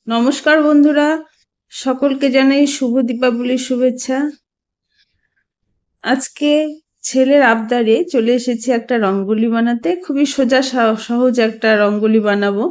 নমস্কার বন্ধুরা, সকলকে জানাই শুভ দীপাবলির শুভেচ্ছা। আজকে ছেলের আবদারে চলে এসেছি একটা রঙ্গোলি বানাতে। খুবই সোজা সহজ একটা রঙ্গোলি বানাবো।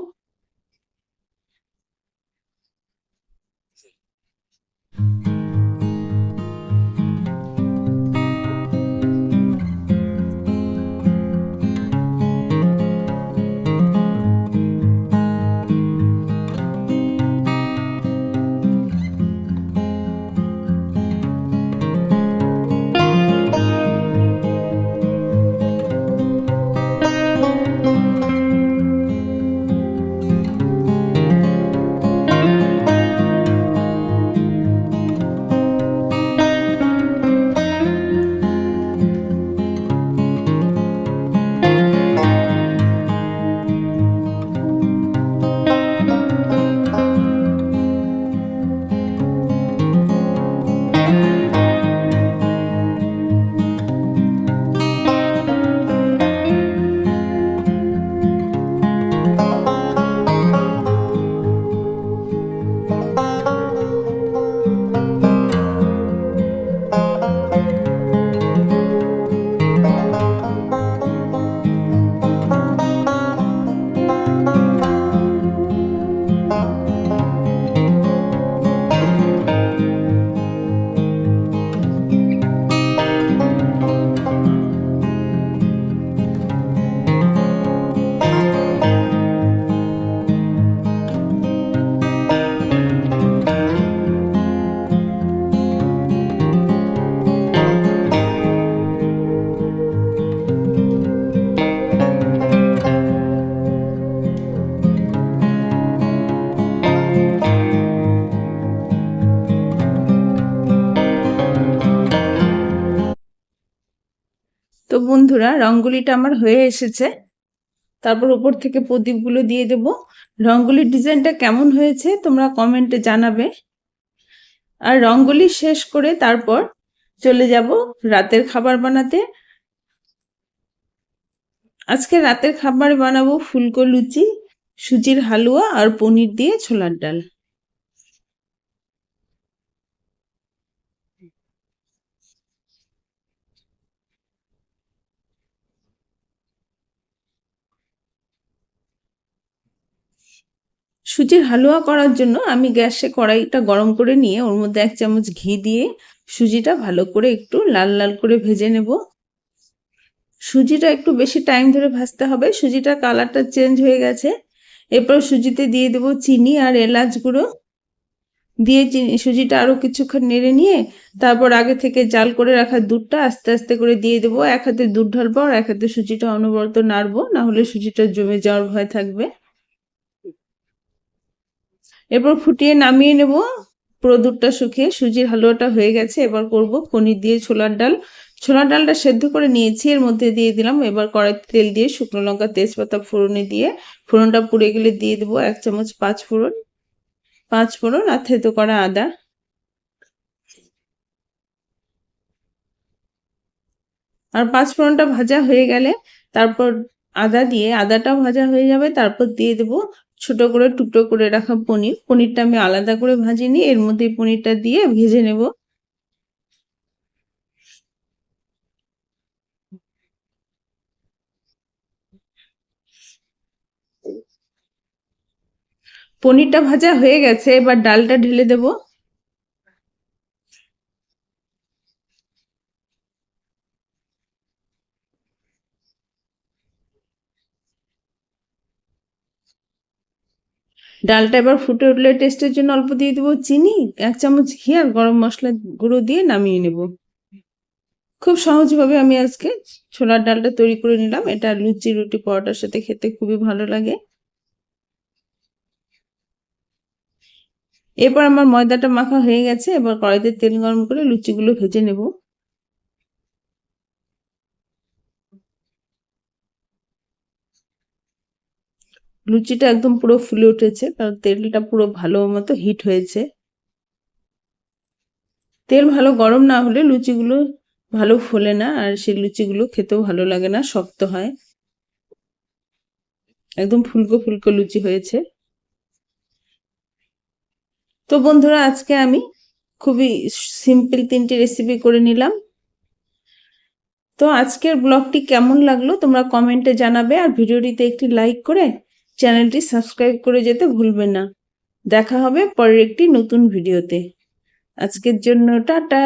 তো বন্ধুরা, রঙ্গোলিটা আমার হয়ে এসেছে। তারপর উপর থেকে প্রদীপগুলো দিয়ে দেব। রঙ্গোলির ডিজাইনটা কেমন হয়েছে তোমরা কমেন্টে জানাবে। আর রঙ্গোলি শেষ করে তারপর চলে যাব রাতের খাবার বানাতে। আজকে রাতের খাবার বানাবো ফুলকো লুচি, সুজির হালুয়া আর পনির দিয়ে ছোলার ডাল। সুজির হালুয়া করার জন্য আমি গ্যাসে কড়াইটা গরম করে নিয়ে ওর মধ্যে 1 চামচ ঘি দিয়ে সুজিটা ভালো করে একটু লাল লাল করে ভেজে নেব। সুজিটা একটু বেশি টাইম ধরে ভাজতে হবে। সুজিটার কালারটা চেঞ্জ হয়ে গেছে। এরপর সুজিতে দিয়ে দেব চিনি আর এলাচ গুঁড়ো। দিয়ে সুজিটা আরো কিছুক্ষণ নেড়ে নিয়ে তারপর আগে থেকে জাল করে রাখা দুধটা আস্তে আস্তে করে দিয়ে দেবো। এক হাতে দুধ ঢালবো আর এক হাতে সুজিটা অনবরত নাড়বো, না হলে সুজিটা জমে যাওয়ার ভয় থাকবে। এরপর ফুটিয়ে নামিয়ে নেব। পুরো দুধটা শুকিয়ে সুজির হালুয়াটা হয়ে গেছে। এবার করব পনির দিয়ে ছোলার ডাল। ছোলার ডালটা সেদ্ধ করে নিয়েছি, এর মধ্যে দিয়ে দিলাম। এবার কড়াইতে তেল দিয়ে শুকনো লঙ্কা তেজপাতা ফোড়নে দিয়ে ফোড়নটা পুড়ে গেলে দিয়ে দেবো 1 চামচ পাঁচ ফোড়ন আর থেতো করা আদা। আর 5 ফোড়নটা ভাজা হয়ে গেলে তারপর আদা দিয়ে আদাটাও ভাজা হয়ে যাবে। তারপর দিয়ে দেবো ছোট করে টুকরো করে রাখা পনির। পনিরটা আমি আলাদা করে ভাজিনি, এর মধ্যে পনিরটা দিয়ে ভেজে নেব। পনিরটা ভাজা হয়ে গেছে, এবার ডালটা ঢেলে দেব। ডালটা এবার ফুটে উঠলে টেস্টের জন্য অল্প দিয়ে দেবো চিনি, 1 চামচ ঘি আর গরম মশলা গুঁড়ো দিয়ে নামিয়ে নেব। খুব সহজভাবে আমি আজকে ছোলার ডালটা তৈরি করে নিলাম। এটা লুচি, রুটি, পরোটার সাথে খেতে খুবই ভালো লাগে। এরপর আমার ময়দাটা মাখা হয়ে গেছে। এবার কড়াইতে তেল গরম করে লুচিগুলো ভেজে নেব। লুচিটা একদম পুরো ফুলে উঠেছে, কারণ তেলটা পুরো ভালো মতো হিট হয়েছে। তেল ভালো গরম না হলে লুচিগুলো ভালো ফোলে না, আর সেই লুচিগুলো খেতেও ভালো লাগে না, শক্ত হয়। একদম ফুলকো ফুলকো লুচি হয়েছে। তো বন্ধুরা, আজকে আমি খুবই সিম্পল 3টি রেসিপি করে নিলাম। তো আজকের ব্লগটি কেমন লাগলো তোমরা কমেন্টে জানাবে, আর ভিডিওটিতে একটি লাইক করে চ্যানেলটি সাবস্ক্রাইব করে যেতে ভুলবে না। দেখা হবে পরের একটি নতুন ভিডিওতে। আজকের জন্য টাটা।